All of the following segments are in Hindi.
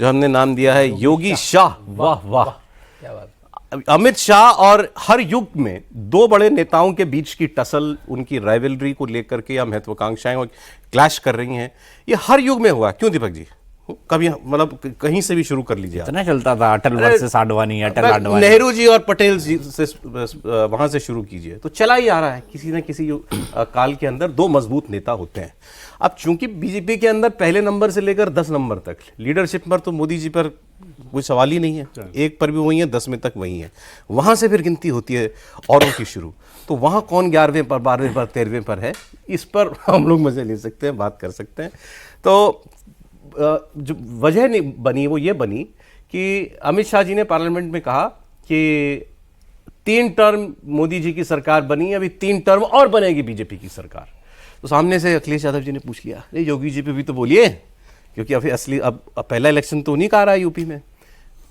जो हमने नाम दिया है योगी शाह। वाह वाह, क्या बात। अमित शाह और हर युग में दो बड़े नेताओं के बीच की टसल, उनकी राइवलरी को लेकर के या महत्वाकांक्षाएं और क्लैश कर रही हैं, ये हर युग में हुआ। क्यों दीपक जी? कभी मतलब कहीं से भी शुरू कर लीजिए। इतना चलता था अटल वर्सेस आडवाणी, अटल आडवाणी, नेहरू जी और पटेल जी से वहां से शुरू कीजिए, तो चला ही आ रहा है। किसी न किसी काल के अंदर दो मजबूत नेता होते हैं। अब चूंकि बीजेपी के अंदर पहले नंबर से लेकर 10 नंबर तक लीडरशिप पर तो मोदी जी पर कोई सवाल ही नहीं है, एक पर भी वही है, 10 में तक वही है। वहां से फिर गिनती होती है औरों की शुरू, तो वहां कौन 11वें पर, 12वें पर, 13वें पर है, इस पर हम लोग मजे ले सकते हैं, बात कर सकते हैं। तो जो वजह नहीं बनी वो ये बनी कि अमित शाह जी ने पार्लियामेंट में कहा कि 3 टर्म मोदी जी की सरकार बनी, अभी 3 टर्म और बनेगी बीजेपी की सरकार। तो सामने से अखिलेश यादव जी ने पूछ लिया, अरे योगी जी पे भी तो बोलिए, क्योंकि अभी असली अब पहला इलेक्शन तो उन्हीं का आ रहा है यूपी में।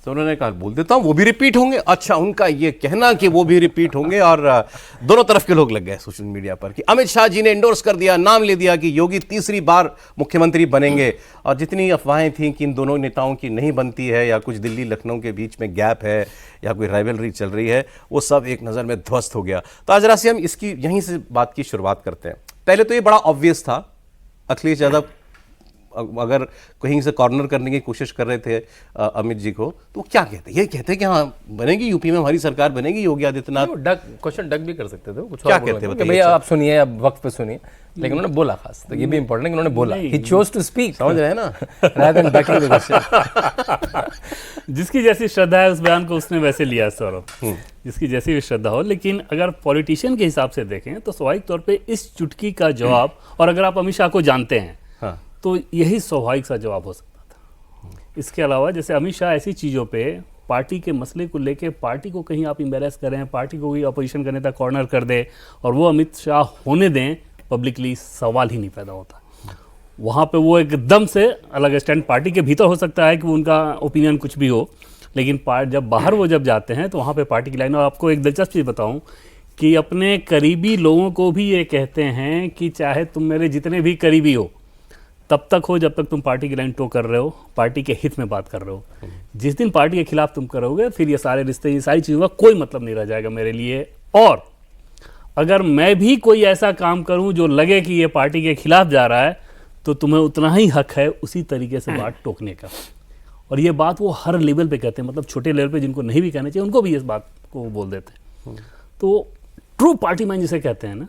तो उन्होंने कहा बोल देता हूँ, वो भी रिपीट होंगे। अच्छा, उनका ये कहना कि वो भी रिपीट होंगे, और दोनों तरफ के लोग लग गए सोशल मीडिया पर कि अमित शाह जी ने एंडोर्स कर दिया, नाम ले दिया कि योगी तीसरी बार मुख्यमंत्री बनेंगे। और जितनी अफवाहें थीं कि इन दोनों नेताओं की नहीं बनती है, या कुछ दिल्ली लखनऊ के बीच में गैप है, या कोई राइवलरी चल रही है, वो सब एक नज़र में ध्वस्त हो गया। तो आज राशि हम इसकी यहीं से बात की शुरुआत करते हैं। पहले तो ये बड़ा ऑब्वियस था, अखिलेश यादव अगर कहीं से कॉर्नर करने की कोशिश कर रहे थे अमित जी को, तो क्या कहते, ये कहते कि हाँ बनेगी यूपी में हमारी सरकार बनेगी, योगी आदित्यनाथ। क्वेश्चन डक भी कर सकते थे, कुछ क्या कहते हैं भैया आप सुनिए, अब वक्त पे सुनिए, लेकिन उन्होंने बोला खास, तो ये भी इंपॉर्टेंट है कि उन्होंने बोला, ही चोज टू स्पीक, समझ रहे हैं ना, rather than ducking the question। जिसकी जैसी श्रद्धा है उस बयान को उसने वैसे लिया सौरभ, जिसकी जैसी भी श्रद्धा हो। लेकिन अगर पॉलिटिशियन के हिसाब से देखें तो स्वाभाविक तौर पे इस चुटकी का जवाब, और अगर आप अमित शाह को जानते हैं तो यही स्वाभाविक सा जवाब हो सकता था। इसके अलावा जैसे अमित शाह ऐसी चीज़ों पे पार्टी के मसले को लेके पार्टी को कहीं आप एम्बेरस करें, पार्टी को कोई अपोजिशन का नेता कॉर्नर कर दे और वो अमित शाह होने दें पब्लिकली, सवाल ही नहीं पैदा होता। वहाँ पे वो एकदम से अलग स्टैंड, पार्टी के भीतर हो सकता है कि उनका ओपिनियन कुछ भी हो, लेकिन जब बाहर वो जब जाते हैं तो वहाँ पे पार्टी की लाइन। और आपको एक दिलचस्प चीज़ बताऊँ कि अपने करीबी लोगों को भी ये कहते हैं कि चाहे तुम मेरे जितने भी करीबी हो तब तक हो जब तक तुम पार्टी की लाइन टो कर रहे हो, पार्टी के हित में बात कर रहे हो। जिस दिन पार्टी के खिलाफ तुम करोगे फिर ये सारे रिश्ते, ये सारी चीज़ों का कोई मतलब नहीं रह जाएगा मेरे लिए। और अगर मैं भी कोई ऐसा काम करूं जो लगे कि ये पार्टी के खिलाफ जा रहा है तो तुम्हें उतना ही हक है उसी तरीके से बात टोकने का। और ये बात वो हर लेवल पे कहते हैं, मतलब छोटे लेवल पे जिनको नहीं भी कहना चाहिए उनको भी इस बात को बोल देते हैं। तो ट्रू पार्टी मैन जिसे कहते हैं ना,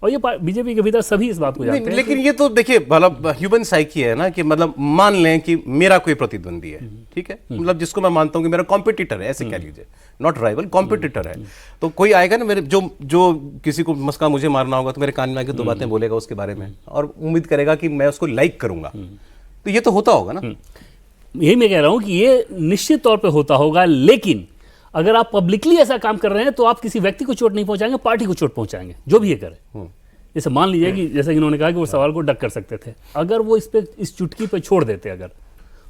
और ये बीजेपी के भीतर सभी इस बात को जानते हैं। लेकिन ये तो देखिए मतलब ह्यूमन साइकी है ना, कि मतलब मान लें कि मेरा कोई प्रतिद्वंदी है, ठीक है, मतलब जिसको मैं मानता हूं कि मेरा कॉम्पिटिटर है, ऐसे कह लीजिए, नॉट राइवल, कॉम्पिटिटर है। तो कोई आएगा ना मेरे, जो किसी को मस्का मुझे मारना होगा तो मेरे कान में आके 2 बातें बोलेगा उसके बारे में, और उम्मीद करेगा कि मैं उसको लाइक करूंगा। तो ये तो होता होगा ना। यही मैं कह रहा हूं कि ये निश्चित तौर पर होता होगा, लेकिन अगर आप पब्लिकली ऐसा काम कर रहे हैं तो आप किसी व्यक्ति को चोट नहीं पहुंचाएंगे, पार्टी को चोट पहुंचाएंगे, जो भी ये करे। जैसे मान लीजिए कि जैसे कि इन्होंने कहा कि वो सवाल को डक कर सकते थे, अगर वो इस चुटकी पे छोड़ देते अगर,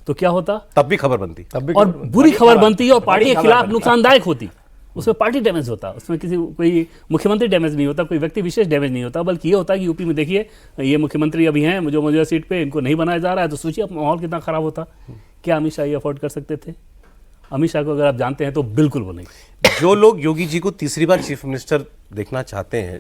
तो क्या होता? तब भी खबर बनती, और बुरी खबर बनती और पार्टी के खिलाफ नुकसानदायक होती। उसमें पार्टी डैमेज होता, उसमें कोई मुख्यमंत्री डैमेज नहीं होता, कोई व्यक्ति विशेष डैमेज नहीं होता, बल्कि ये होता है कि यूपी में देखिए ये मुख्यमंत्री अभी हैं जो मौजूदा सीट पे, इनको नहीं बनाया जा रहा है, तो सोचिए माहौल कितना खराब होता। क्या अमित शाह ये अफोर्ड कर सकते थे? अमित शाह को अगर आप जानते हैं तो बिल्कुल वो नहीं। जो लोग योगी जी को तीसरी बार चीफ मिनिस्टर देखना चाहते हैं,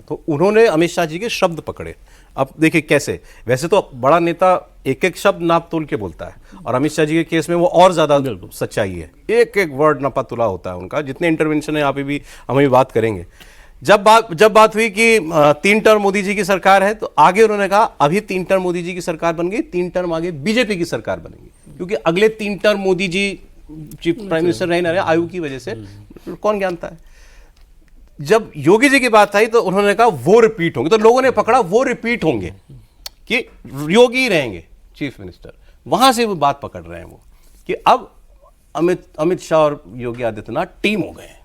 तो उन्होंने अमित शाह जी के शब्द पकड़े। अब देखिए कैसे, वैसे तो बड़ा नेता एक एक शब्द नाप तोल के बोलता है, और अमित शाह जी के केस में वो और ज्यादा सच्चाई है, एक एक वर्ड नापा तुला होता है उनका। जितने इंटरवेंशन है यहाँ पे भी हम भी बात करेंगे। जब बात हुई कि 3 टर्म मोदी जी की सरकार है, तो आगे उन्होंने कहा अभी 3 टर्म मोदी जी की सरकार बन गई, 3 टर्म आगे बीजेपी की सरकार बनेगी, क्योंकि अगले 3 term Modi ji chief prime minister नहीं रहे आयु की वजह से, कौन जानता है। जब योगी जी की बात आई तो उन्होंने कहा वो रिपीट होंगे, तो लोगों ने पकड़ा वो रिपीट होंगे कि योगी रहेंगे चीफ मिनिस्टर। वहां से वो बात पकड़ रहे हैं वो कि अब अमित शाह और योगी आदित्यनाथ टीम हो गए हैं।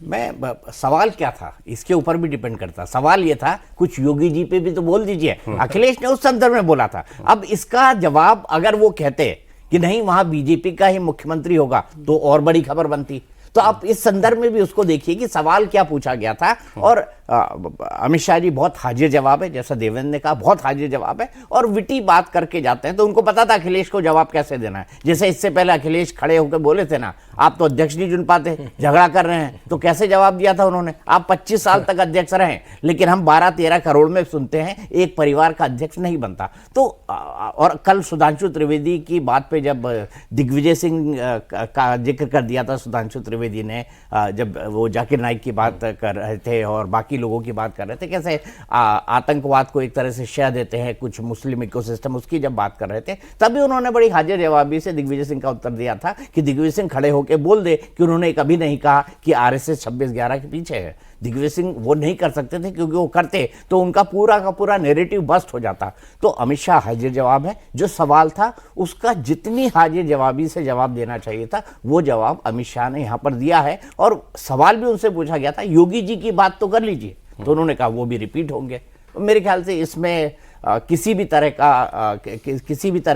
मैं सवाल क्या था इसके ऊपर भी डिपेंड करता। सवाल ये था कुछ योगी जी पे भी तो बोल दीजिए, अखिलेश ने उस संदर्भ में बोला था। अब इसका जवाब अगर वो कहते कि नहीं वहां बीजेपी का ही मुख्यमंत्री होगा तो और बड़ी खबर बनती। तो आप इस संदर्भ में भी उसको देखिए कि सवाल क्या पूछा गया था, और अमित शाह जी बहुत हाजिर जवाब है, जैसा देवेंद्र ने कहा, बहुत हाजिर जवाब है और विटी बात करके जाते हैं। तो उनको पता था अखिलेश को जवाब कैसे देना है। जैसे इससे पहले अखिलेश खड़े होकर बोले थे ना, आप तो अध्यक्ष नहीं चुन पाते, झगड़ा कर रहे हैं, तो कैसे जवाब दिया था उन्होंने, आप 25 साल तक अध्यक्ष रहे, लेकिन हम 12-13 करोड़ में सुनते हैं एक परिवार का अध्यक्ष नहीं बनता। तो और कल सुधांशु त्रिवेदी की बात पे जब दिग्विजय सिंह का जिक्र कर दिया था सुधांशु त्रिवेदी ने, जब वो जाकिर नाइक की बात कर रहे थे और बाकी लोगों की बात कर रहे थे, कैसे आतंकवाद को एक तरह से शह देते हैं कुछ मुस्लिम इकोसिस्टम, उसकी जब बात कर रहे थे, तभी उन्होंने बड़ी हाजिर जवाबी से दिग्विजय सिंह का उत्तर दिया था कि दिग्विजय सिंह खड़े होकर बोल दे कि उन्होंने कभी नहीं कहा कि आरएसएस 26/11 के पीछे है। दिग्विजय सिंह वो नहीं कर सकते थे, क्योंकि वो करते तो उनका पूरा का पूरा नैरेटिव बस्ट हो जाता। तो अमित शाह हाजिर जवाब है, जो सवाल था उसका जितनी हाजिर जवाबी से जवाब देना चाहिए था वो जवाब अमित शाह ने यहाँ पर दिया है। और सवाल भी उनसे पूछा गया था, योगी जी की बात तो कर लीजिए, तो उन्होंने कहा वो भी रिपीट होंगे। मेरे ख्याल से इसमें किसी भी तरह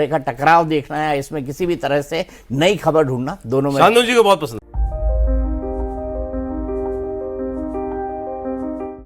का टकराव देखना है, इसमें किसी भी तरह से नई खबर ढूंढना दोनों में शांतनु जी को बहुत पसंद